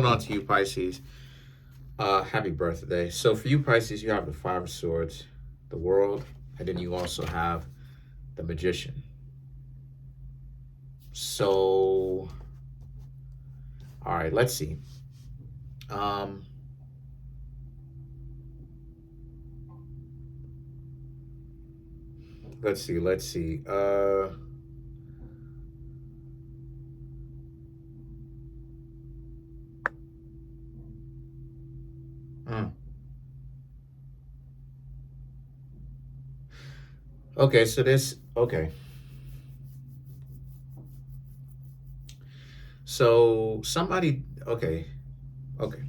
On to you, Pisces. Happy birthday. So for you, Pisces, you have the Five of Swords, the World, and then you also have the Magician. So, all right, let's see. Um, let's see. Hmm. Okay, so this. Okay, so somebody. Okay, okay.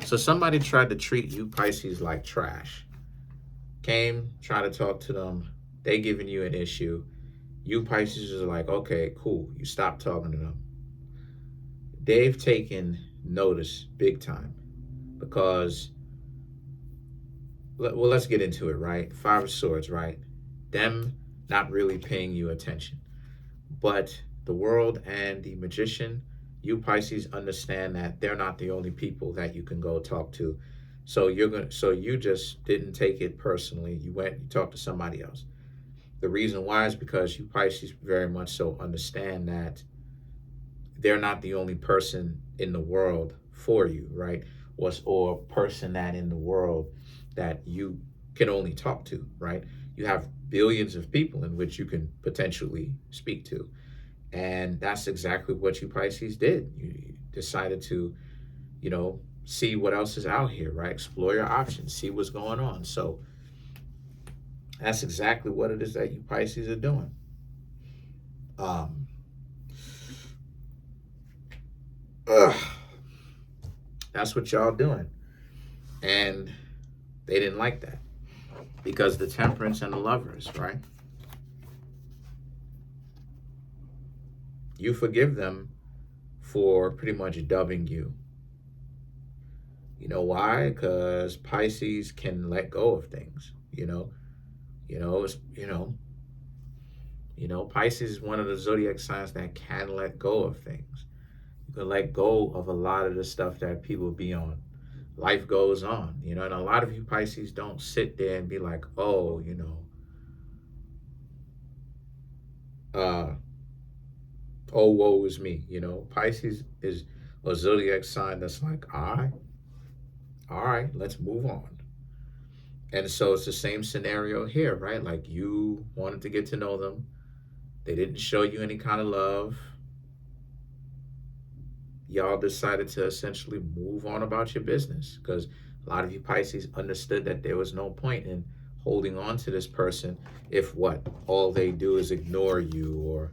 So somebody tried to treat you, Pisces, like trash. Came, tried to talk to them. They giving you an issue. You Pisces is like, okay, cool. You stop talking to them. They've taken notice big time because, well, let's get into it, right? Five of Swords, right? Them not really paying you attention. But the world and the magician, you Pisces understand that they're not the only people that you can go talk to. So you just didn't take it personally. You went, you talked to somebody else. The reason why is because you Pisces very much so understand that they're not the only person in the world for you, right? Or person that in the world that you can only talk to, right? You have billions of people in which you can potentially speak to. And that's exactly what you Pisces did. You decided to, see what else is out here, right? Explore your options, see what's going on. So that's exactly what it is that you Pisces are doing. Um, ugh, that's what y'all doing. And they didn't like that because the temperance and the lovers, right? You forgive them for pretty much dubbing you. You know why? Because Pisces can let go of things. It's, Pisces is one of the zodiac signs that can let go of things. You can let go of a lot of the stuff that people be on. Life goes on, and a lot of you Pisces don't sit there and be like, oh, uh, oh, woe is me. Pisces is a zodiac sign that's like, all right, let's move on. And so it's the same scenario here, right? Like you wanted to get to know them. They didn't show you any kind of love. Y'all decided to essentially move on about your business because a lot of you Pisces understood that there was no point in holding on to this person if what? All they do is ignore you or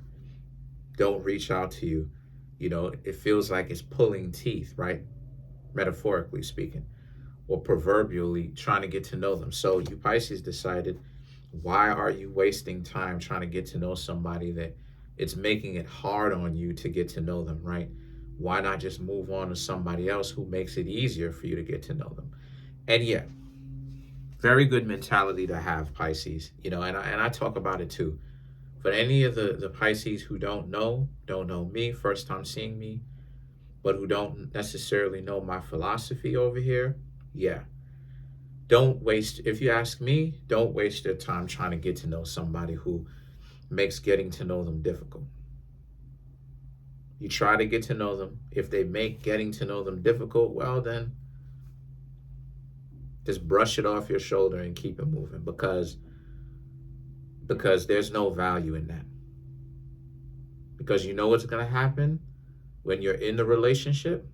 don't reach out to you. It feels like it's pulling teeth, right? Metaphorically speaking, or proverbially trying to get to know them. So you Pisces decided, why are you wasting time trying to get to know somebody that it's making it hard on you to get to know them, right? Why not just move on to somebody else who makes it easier for you to get to know them? And yeah, very good mentality to have, Pisces. And I talk about it too. For any of the Pisces who don't know me, first time seeing me, but who don't necessarily know my philosophy over here, yeah, don't waste, if you ask me, don't waste your time trying to get to know somebody who makes getting to know them difficult. You try to get to know them. If they make getting to know them difficult, well, then just brush it off your shoulder and keep it moving because there's no value in that. Because you know what's going to happen when you're in the relationship,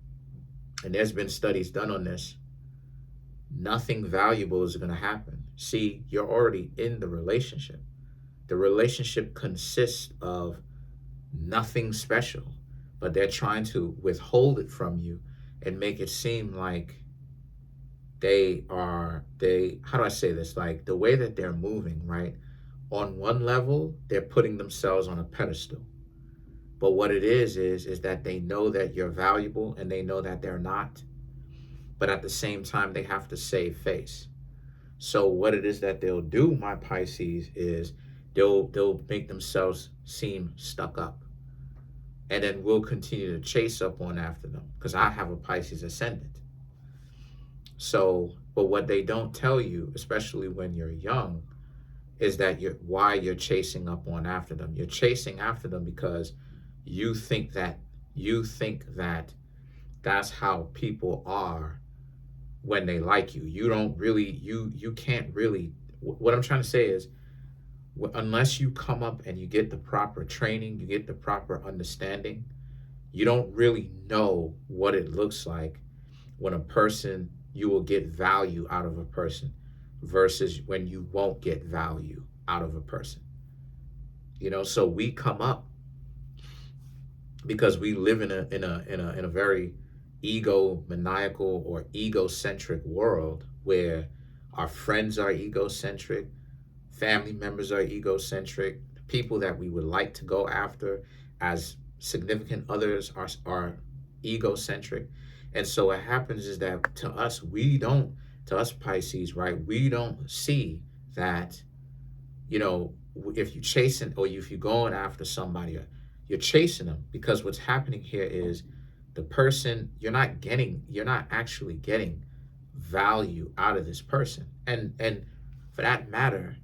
and there's been studies done on this. Nothing valuable is going to happen. See, you're already in the relationship. The relationship consists of nothing special, but they're trying to withhold it from you and make it seem like how do I say this? Like the way that they're moving, right? On one level, they're putting themselves on a pedestal. But what it is that they know that you're valuable and they know that they're not. But at the same time, they have to save face. So what it is that they'll do, my Pisces, is they'll make themselves seem stuck up. and then we'll continue to chase up on after them because I have a Pisces ascendant. So, but what they don't tell you, especially when you're young, is that why you're chasing up on after them. You're chasing after them because you think that you think that that's how people are when they like you. You don't really, you can't really. What I'm trying to say is, unless you come up and you get the proper training, you get the proper understanding, you don't really know what it looks like when a person, you will get value out of a person versus when you won't get value out of a person. You know, so we come up because we live in a very ego maniacal or egocentric world where our friends are egocentric, family members are egocentric, people that we would like to go after as significant others are egocentric. And so what happens is that to us Pisces, right, we don't see that, you know, if you're chasing or if you're going after somebody, you're chasing them because what's happening here is the person, you're not actually getting value out of this person. And for that matter,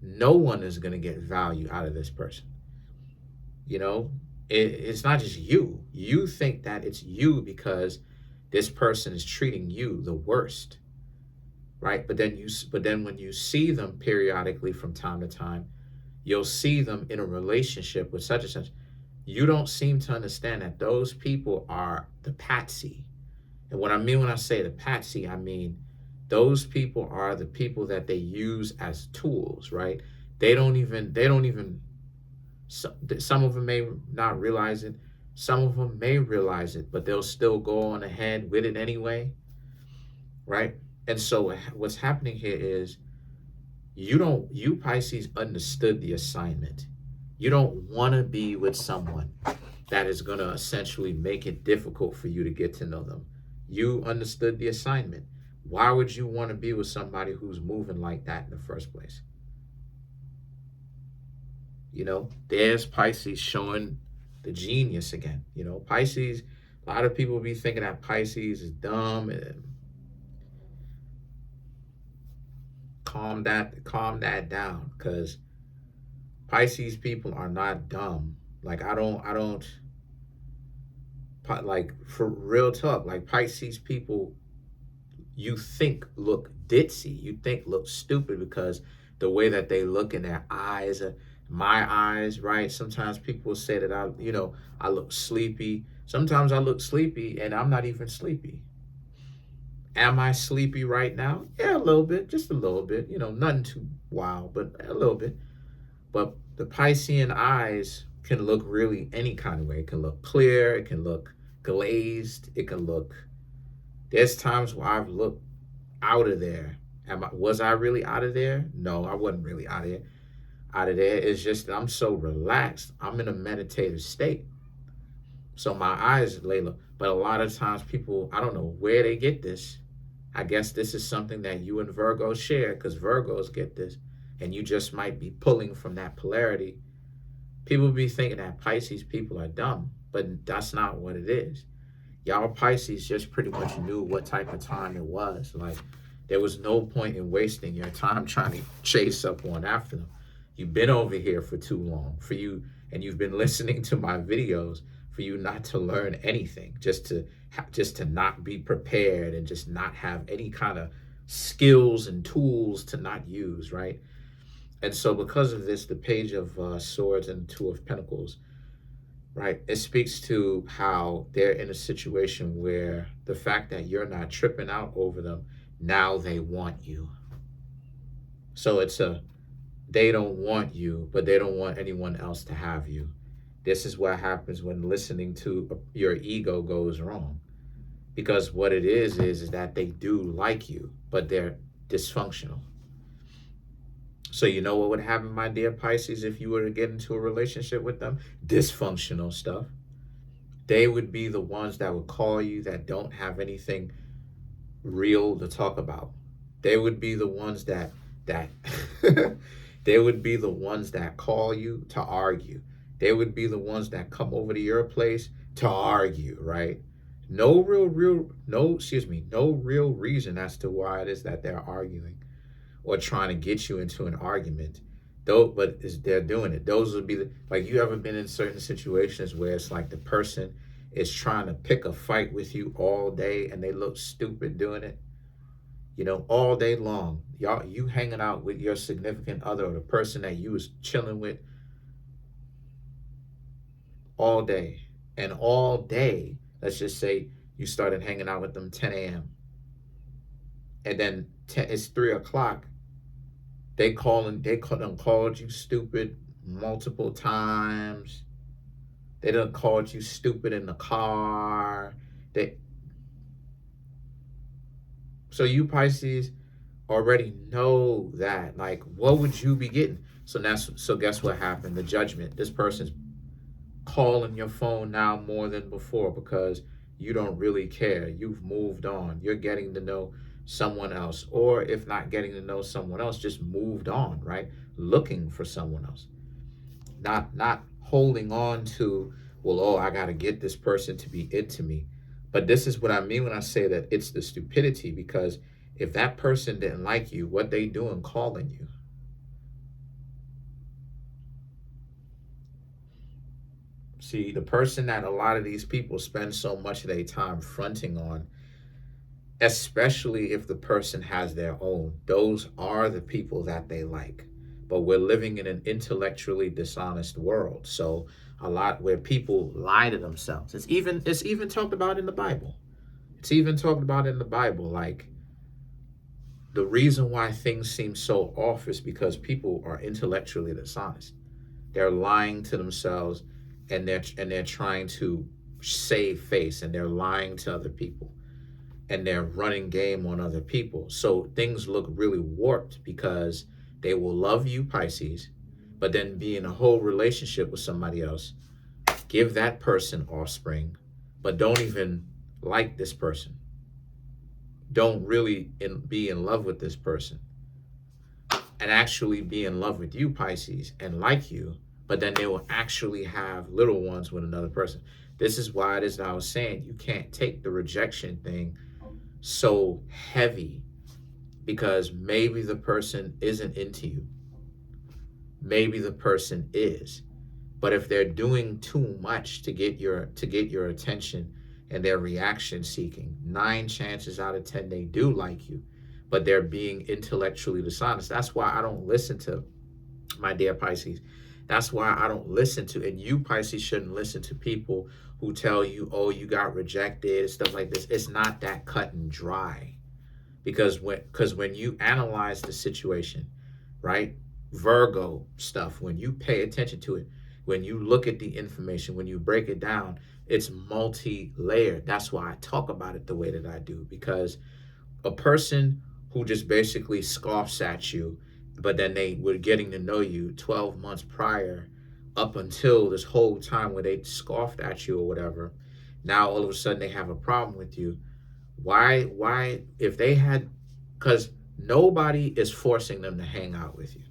no one is going to get value out of this person. You know, it's not just you. You think that it's you because this person is treating you the worst, right? But then when you see them periodically from time to time, you'll see them in a relationship with such and such. You don't seem to understand that those people are the patsy. And what I mean when I say the patsy, I mean those people are the people that they use as tools, right? They don't even, some of them may not realize it. Some of them may realize it, but they'll still go on ahead with it anyway, right? And so what's happening here is you Pisces understood the assignment. You don't want to be with someone that is going to essentially make it difficult for you to get to know them. You understood the assignment. Why would you want to be with somebody who's moving like that in the first place? You know, there's Pisces showing the genius again. You know, Pisces, a lot of people be thinking that Pisces is dumb and calm that down, because Pisces people are not dumb. Like I don't like, for real talk, like Pisces people you think look ditzy, you think look stupid because the way that they look in their eyes, my eyes, right? Sometimes people will say that I look sleepy. Sometimes I look sleepy and I'm not even sleepy. Am I sleepy right now? Yeah, a little bit, just a little bit. You know, nothing too wild, but a little bit. But the Piscean eyes can look really any kind of way. It can look clear. It can look glazed. It can look. There's times where I've looked out of there. Was I really out of there? No, I wasn't really out of there. It's just that I'm so relaxed. I'm in a meditative state. So my eyes lay low. But a lot of times people, I don't know where they get this. I guess this is something that you and Virgos share, because Virgos get this. And you just might be pulling from that polarity. People be thinking that Pisces people are dumb, but that's not what it is. Y'all Pisces just pretty much knew what type of time it was. Like, there was no point in wasting your time trying to chase up one after them. You've been over here for too long. For you, and you've been listening to my videos for you not to learn anything, just to not be prepared and just not have any kind of skills and tools to not use, right? And so because of this, the Page of Swords and Two of Pentacles, right, it speaks to how they're in a situation where the fact that you're not tripping out over them, now they want you. So they don't want you, but they don't want anyone else to have you. This is what happens when listening to your ego goes wrong. Because what it is that they do like you, but they're dysfunctional. So you know what would happen, my dear Pisces, if you were to get into a relationship with them? Dysfunctional stuff. They would be the ones that would call you that don't have anything real to talk about. They would be the ones that they would be the ones that call you to argue. They would be the ones that come over to your place to argue, right? No real reason as to why it is that they're arguing or trying to get you into an argument. Though, but is they're doing it. Those would be like, you ever been in certain situations where it's like the person is trying to pick a fight with you all day and they look stupid doing it, all day long. Y'all, you hanging out with your significant other or the person that you was chilling with all day. And all day, let's just say you started hanging out with them 10 a.m. And then it's 3 o'clock. They done called you stupid multiple times. They done called you stupid in the car. So you Pisces already know that. Like, what would you be getting? So guess what happened? The judgment. This person's calling your phone now more than before because you don't really care. You've moved on. You're getting to know someone else, or if not getting to know someone else, just moved on, right? Looking for someone else. Not holding on to, well, oh, I got to get this person to be into me. But this is what I mean when I say that it's the stupidity, because if that person didn't like you, what they doing calling you? See, the person that a lot of these people spend so much of their time fronting on, especially if the person has their own, those are the people that they like. But we're living in an intellectually dishonest world. So a lot where people lie to themselves. It's even talked about in the Bible. It's even talked about in the Bible. Like, the reason why things seem so off is because people are intellectually dishonest. They're lying to themselves, and they're trying to save face, and they're lying to other people, and they're running game on other people. So things look really warped because they will love you, Pisces, but then be in a whole relationship with somebody else, give that person offspring, but don't even like this person. Don't really be in love with this person, and actually be in love with you, Pisces, and like you, but then they will actually have little ones with another person. This is why it is that I was saying you can't take the rejection thing so heavy, because maybe the person isn't into you. Maybe the person is. But if they're doing too much to get your attention and they're reaction seeking, 9 chances out of 10 they do like you, but they're being intellectually dishonest. That's why I don't listen to, my dear Pisces. That's why I don't listen to, and you Pisces shouldn't listen to people who tell you, oh, you got rejected and stuff like this. It's not that cut and dry. Because when you analyze the situation, right? Virgo stuff, when you pay attention to it, when you look at the information, when you break it down, it's multi-layered. That's why I talk about it the way that I do, because a person who just basically scoffs at you, but then they were getting to know you 12 months prior, up until this whole time where they scoffed at you or whatever, now all of a sudden they have a problem with you. Why, if they had, because nobody is forcing them to hang out with you.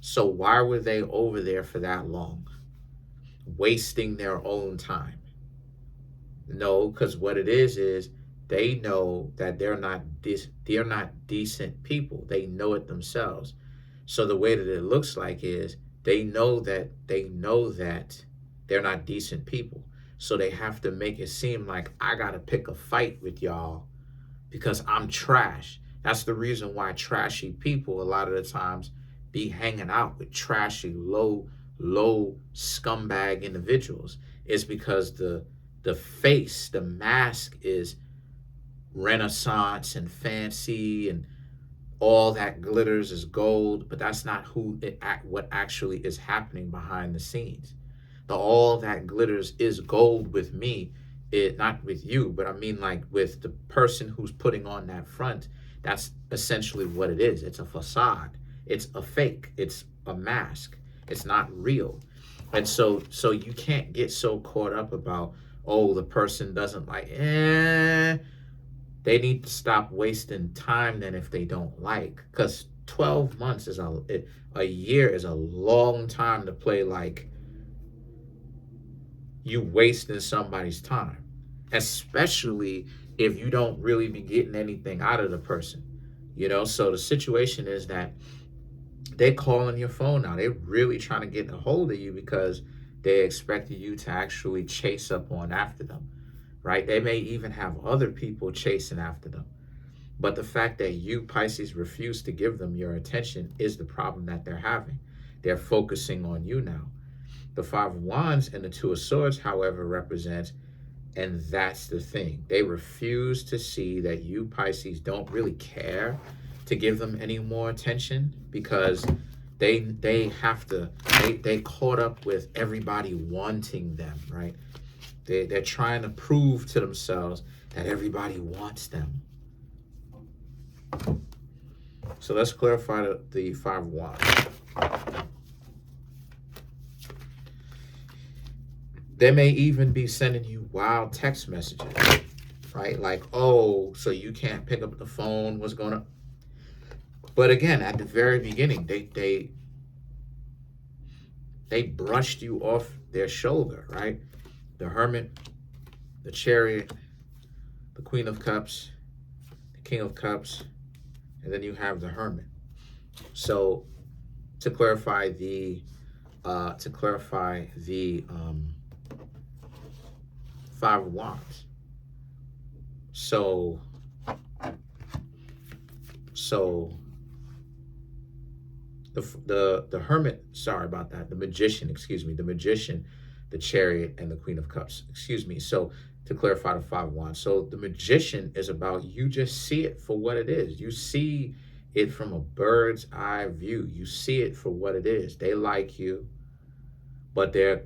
So why were they over there for that long, wasting their own time? No, because what it is they know that they're not decent people. They know it themselves. So the way that it looks like is they know that they're not decent people. So they have to make it seem like I got to pick a fight with y'all because I'm trash. That's the reason why trashy people a lot of the times be hanging out with trashy, low scumbag individuals. Is because the face, the mask is Renaissance and fancy, and all that glitters is gold, but that's not what actually is happening behind the scenes. All that glitters is gold with me, not with you, but I mean like with the person who's putting on that front. That's essentially what it is. It's a facade. It's a fake. It's a mask. It's not real. And so you can't get so caught up about, oh, the person doesn't like, they need to stop wasting time then if they don't like, because 12 months is a year is a long time to play like you wasting somebody's time, especially if you don't really be getting anything out of the person. So the situation is that they calling your phone now. They're really trying to get a hold of you because they expected you to actually chase up on after them, right? They may even have other people chasing after them. But the fact that you, Pisces, refuse to give them your attention is the problem that they're having. They're focusing on you now. The Five of Wands and the Two of Swords, however, represents, and that's the thing. They refuse to see that you, Pisces, don't really care to give them any more attention because they have to, they caught up with everybody wanting them, right? They're trying to prove to themselves that everybody wants them. So let's clarify the Five of Wands. They may even be sending you wild text messages, right? Like, oh, so you can't pick up the phone, what's going on? But again, at the very beginning, they brushed you off their shoulder, right? The Hermit, the Chariot, the Queen of Cups, the King of Cups, and then you have the Hermit. So to clarify the Five of Wands. So the Hermit, sorry about that, the Magician, the Chariot, and the Queen of Cups, So to clarify the Five of Wands. So the Magician is about you just see it for what it is. You see it from a bird's eye view. You see it for what it is. They like you, but they're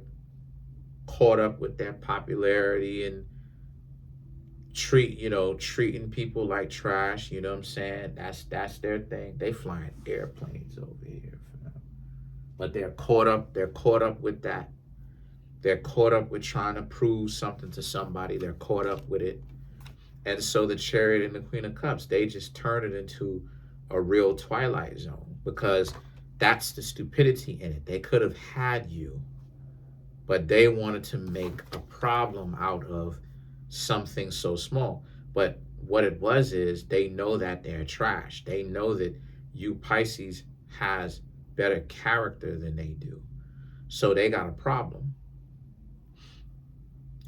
caught up with their popularity and treating people like trash. You know what I'm saying? That's their thing. They flying airplanes over here, but they're caught up with that. They're caught up with trying to prove something to somebody. They're caught up with it. And so the Chariot and the Queen of Cups, they just turn it into a real Twilight Zone because that's the stupidity in it. They could have had you, but they wanted to make a problem out of something so small. But what it was is they know that they're trash. They know that you, Pisces, has better character than they do. So they got a problem.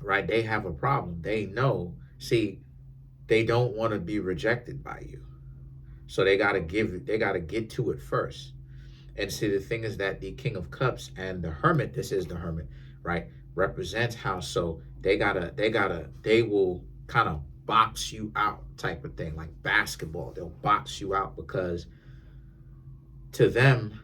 Right? They have a problem. They know. See, they don't want to be rejected by you. So they got to get to it first. And see, the thing is that the King of Cups and the Hermit, this is the Hermit, right, represents how, so they will kind of box you out type of thing, like basketball. They'll box you out because to them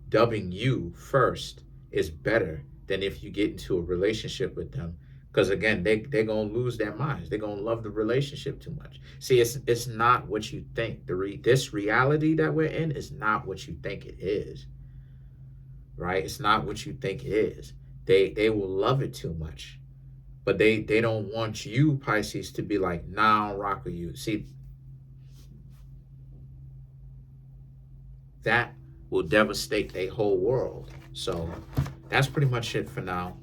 dubbing you first is better than if you get into a relationship with them. Because again, they're going to lose their minds. They're going to love the relationship too much. See, it's not what you think. This reality that we're in is not what you think it is. Right? It's not what you think it is. They will love it too much. But they don't want you, Pisces, to be like, nah, I'll rock with you. See, that will devastate their whole world. So that's pretty much it for now.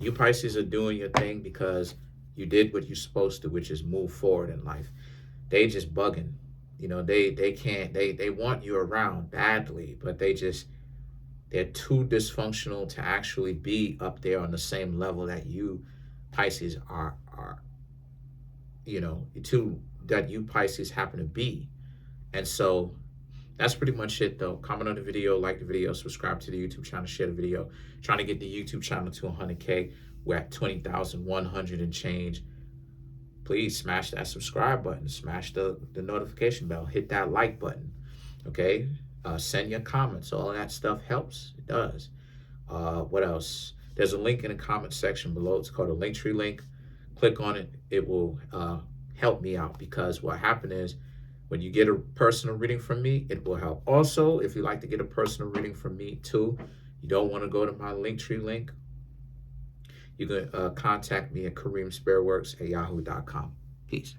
You, Pisces, are doing your thing because you did what you're supposed to, which is move forward in life. They just bugging. They can't, they want you around badly, but they're too dysfunctional to actually be up there on the same level that you, Pisces, are that you, Pisces, happen to be. And so that's pretty much it, though. Comment on the video, like the video, subscribe to the YouTube channel, share the video. Trying to get the YouTube channel to 100K. We're at 20,100 and change. Please smash that subscribe button. Smash the notification bell. Hit that like button. Okay? Send your comments. All that stuff helps. It does. What else? There's a link in the comment section below. It's called a Linktree link. Click on it. It will help me out because what happened is, when you get a personal reading from me, it will help. Also, if you'd like to get a personal reading from me too, you don't want to go to my Linktree link, you can contact me at Kareemspiritworks@yahoo.com. Peace.